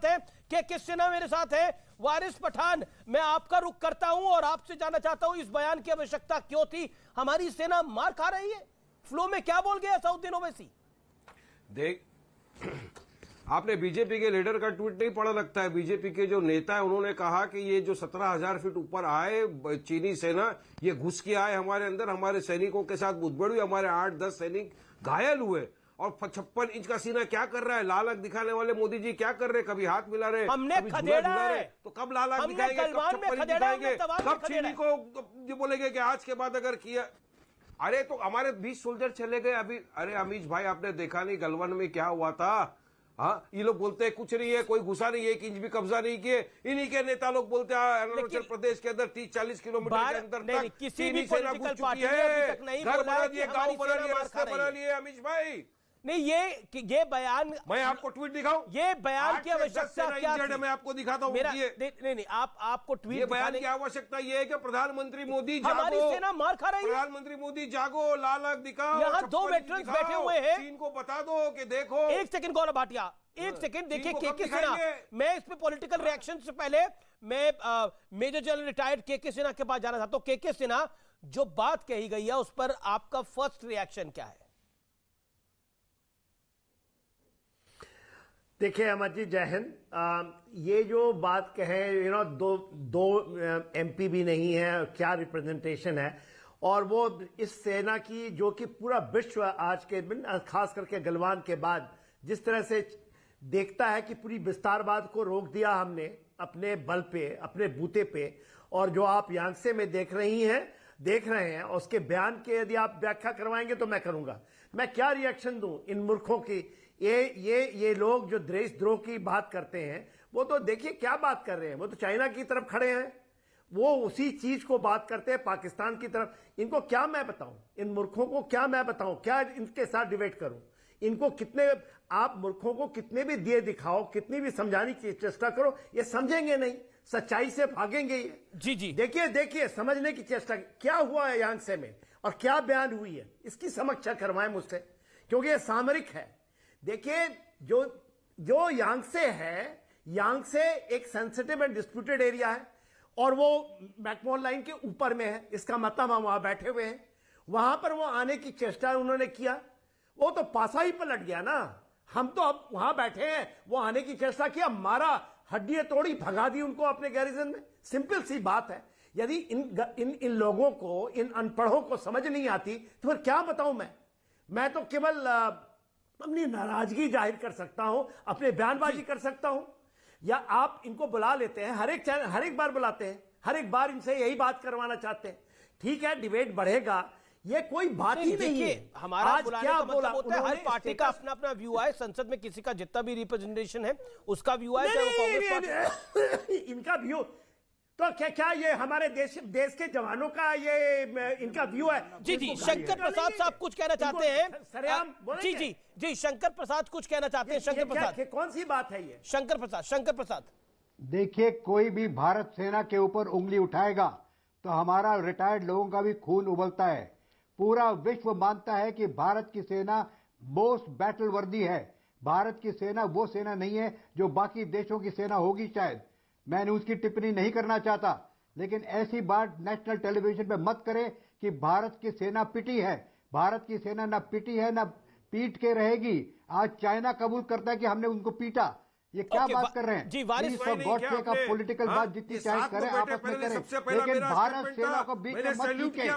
साथ है, के सिन्हा मेरे साथ है। वारिस पठान, मैं आपका रुख करता हूं और आपसे जानना चाहता हूं इस बयान की आवश्यकता क्यों थी? हमारी सेना मार खा रही है, फ्लो में क्या बोल गया सऊद्दीन ओवैसी? देख, आपने बीजेपी के लीडर का ट्वीट नहीं पढ़ा लगता है। बीजेपी के जो नेता है उन्होंने कहा कि ये जो 17,000 फीट ऊपर आए चीनी सेना, ये घुस के आए हमारे अंदर, हमारे सैनिकों के साथ मुठभेड़ हुई, हमारे 8-10 सैनिक घायल हुए। और 56 इंच का सीना क्या कर रहा है? लाल आंख दिखाने वाले मोदी जी क्या कर रहे? कभी हाथ मिला रहे, हमने कभी खदेड़ा झूला है। तो कब लाल आंख दिखाएंगे, कब 56 इंच दिखाएंगे, कब चीनी को ये बोलेंगे कि आज के बाद अगर किया? अरे तो हमारे 20 सोल्जर चले गए अभी। अरे अमीश भाई, आपने देखा नहीं गलवान में क्या हुआ था? हाँ, ये लोग बोलते हैं कुछ नहीं है, कोई घुसा नहीं है, 1 इंच भी कब्जा नहीं किए। इन्हीं के नेता लोग बोलते हैं अरुणाचल प्रदेश के अंदर 30-40 किलोमीटर के अंदर तक किसी भी सेना घुस चुकी है, घर बना दिए, गांव बना लिए, रास्ते बना लिए। अमीश भाई नहीं, ये बयान मैं आपको ट्वीट दिखाऊं? ये बयान की आवश्यकता क्या थी? मैं आपको दिखाता हूं। नहीं, आपको ट्वीट ये बयान की आवश्यकता ये है कि प्रधानमंत्री मोदी हमारी जागो, सेना मार खा रही है। प्रधानमंत्री मोदी जागो, लाल आंख दिखाओ, यहाँ 2 वेटरन्स बैठे हुए हैं, चीन को बता दो कि देखो। एक सेकंड गौरव भाटिया, एक सेकंड देखिए के सिन्हा। मैं इस पे पॉलिटिकल रिएक्शन से पहले मैं मेजर जनरल रिटायर्ड के सिन्हा के पास जाना चाहता हूं। के सिन्हा, जो बात कही गई है उस पर आपका फर्स्ट रिएक्शन क्या है? देखिए अमर जी, जय हिंद। ये जो बात कहें, दो एमपी भी नहीं है, क्या रिप्रेजेंटेशन है, और वो इस सेना की जो कि पूरा विश्व आज के दिन खास करके गलवान के बाद जिस तरह से देखता है कि पूरी विस्तारवाद को रोक दिया हमने अपने बल पे, अपने बूते पे, और जो आप यांगसे में देख रहे हैं उसके बयान के यदि आप व्याख्या करवाएंगे तो मैं करूंगा। मैं क्या रिएक्शन दूं इन मूर्खों की? ये लोग जो देशद्रोह की बात करते हैं, वो तो देखिए क्या बात कर रहे हैं, वो तो चाइना की तरफ खड़े हैं, वो उसी चीज को बात करते हैं पाकिस्तान की तरफ। इनको क्या मैं बताऊं, इन मूर्खों को क्या मैं बताऊं, क्या इनके साथ डिबेट करूं? इनको कितने आप मूर्खों को कितने भी दिए दिखाओ, कितनी भी समझाने की चेष्टा करो, ये समझेंगे नहीं, सच्चाई से भागेंगे ये। जी देखिए समझने की चेष्टा क्या हुआ है यांगसे में और क्या बयान हुई है, इसकी समीक्षा करवाएं मुझसे, क्योंकि ये सामरिक है। देखिए जो यांगसे है, यांगसे एक सेंसिटिव एंड डिस्प्यूटेड एरिया है और वो मैकमोहन लाइन के ऊपर में है। इसका मतलब हम वहां बैठे हुए हैं, वहां पर वो आने की चेष्टा उन्होंने किया, वो तो पासा ही पलट गया ना। हम तो अब वहां बैठे हैं, वो आने की चेष्टा किया, मारा, हड्डियां तोड़ी, भगा दी उनको अपने गैरिजन में। सिंपल सी बात है। यदि इन लोगों को, इन अनपढ़ों को समझ नहीं आती तो फिर क्या बताऊं मैं तो केवल अपनी नाराजगी जाहिर कर सकता हूं, अपने बयानबाजी कर सकता हूं। या आप इनको बुला लेते हैं, हर एक बार बुलाते हैं, हर एक बार इनसे यही बात करवाना चाहते हैं। ठीक है, डिबेट बढ़ेगा, ये कोई बात ही नहीं है। हमारा आज क्या बोला होता है, हर पार्टी का अपना अपना व्यू है, संसद में किसी का जितना भी रिप्रेजेंटेशन है उसका व्यू है, चाहे वो कांग्रेस इनका व्यू तो क्या ये हमारे देश के जवानों का ये इनका व्यू है? जी शंकर प्रसाद साहब कुछ कहना चाहते हैं सरेआम। जी शंकर प्रसाद कुछ कहना चाहते हैं। शंकर प्रसाद, कौन सी बात है ये? शंकर प्रसाद, देखिए, कोई भी भारत सेना के ऊपर उंगली उठाएगा तो हमारा रिटायर्ड लोगों का भी खून उबलता है। पूरा विश्व मानता है कि भारत की सेना मोस्ट बैटल वर्दी है। भारत की सेना वो सेना नहीं है जो बाकी देशों की सेना होगी। शायद मैंने उसकी टिप्पणी नहीं करना चाहता, लेकिन ऐसी बात नेशनल टेलीविजन पे मत करें कि भारत की सेना पिटी है। भारत की सेना ना पिटी है, ना पीट के रहेगी। आज चाइना कबूल करता है कि हमने उनको पीटा। ये क्या बात कर रहे हैं? जी वारिस गॉडसे का पॉलिटिकल बात जितनी चाहे करें, आपस में करें, लेकिन भारत सेना को बीच में मत कीजिए।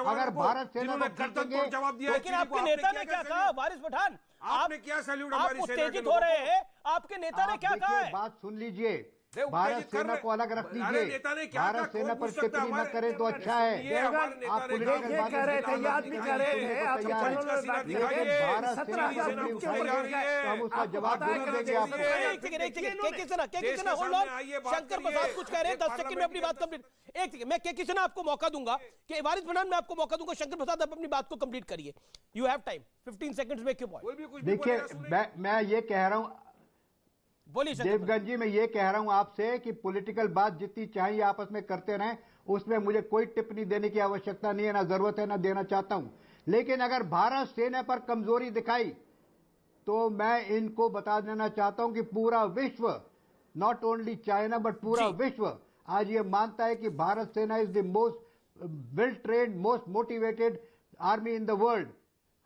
अगर भारत सेना को पीटेंगे, लेकिन आपके नेता ने क्या कहा? वारिस पठान, आपने क्या सैल्यूट हमारी सेना के उत्तेजित हो रहे हैं, आपके नेता ने क्या कहा है? बात सुन लीजिए, भारत सेना को अलग रख दीजिए। भारत सेना पर टिप्पणी न करें तो अच्छा है। आप ये कह रहे थे, याद नहीं कर रहे थे, आप लेकिन भारत सेना की उंगली उठाई तो हम उसका जवाब देंगे आपको। शंकर प्रसाद कुछ कह रहे हैं, 10 सेकंड में अपनी बात कंप्लीट। एक सेकंड, मैं के सिन्हा आपको मौका दूंगा कि वारिस पठान मैं आपको मौका दूंगा। शंकर प्रसाद आप अपनी बात को कंप्लीट करिए। You have time, 15 seconds make your point. देखिए, मैं ये कह रहा हूं, बोलिए देवगन जी, मैं ये कह रहा हूं आपसे कि पॉलिटिकल बात जितनी चाहिए आपस में करते रहें, उसमें मुझे कोई टिप्पणी देने की आवश्यकता नहीं है, ना जरूरत है, ना देना चाहता हूं। लेकिन अगर भारत सेना पर कमजोरी दिखाई तो मैं इनको बता देना चाहता हूं कि पूरा विश्व नॉट ओनली चाइना बट पूरा जी। विश्व आज ये मानता है कि भारत सेना is the most well trained, most motivated army in the world.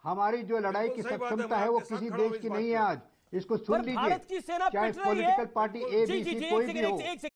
हमारी जो लड़ाई की बिल्कुल सही बात है, सक्षमता मैं है वो आपके साथ किसी खड़ा हूं देश इस की बात नहीं है पे। आज। इसको सुन पर भारत की लीजिए, सेना चाहे पिट रही है। पॉलिटिकल पार्टी जी जी एबीसी जी, कोई एक भी सेकंड, हो। एक सेकंड।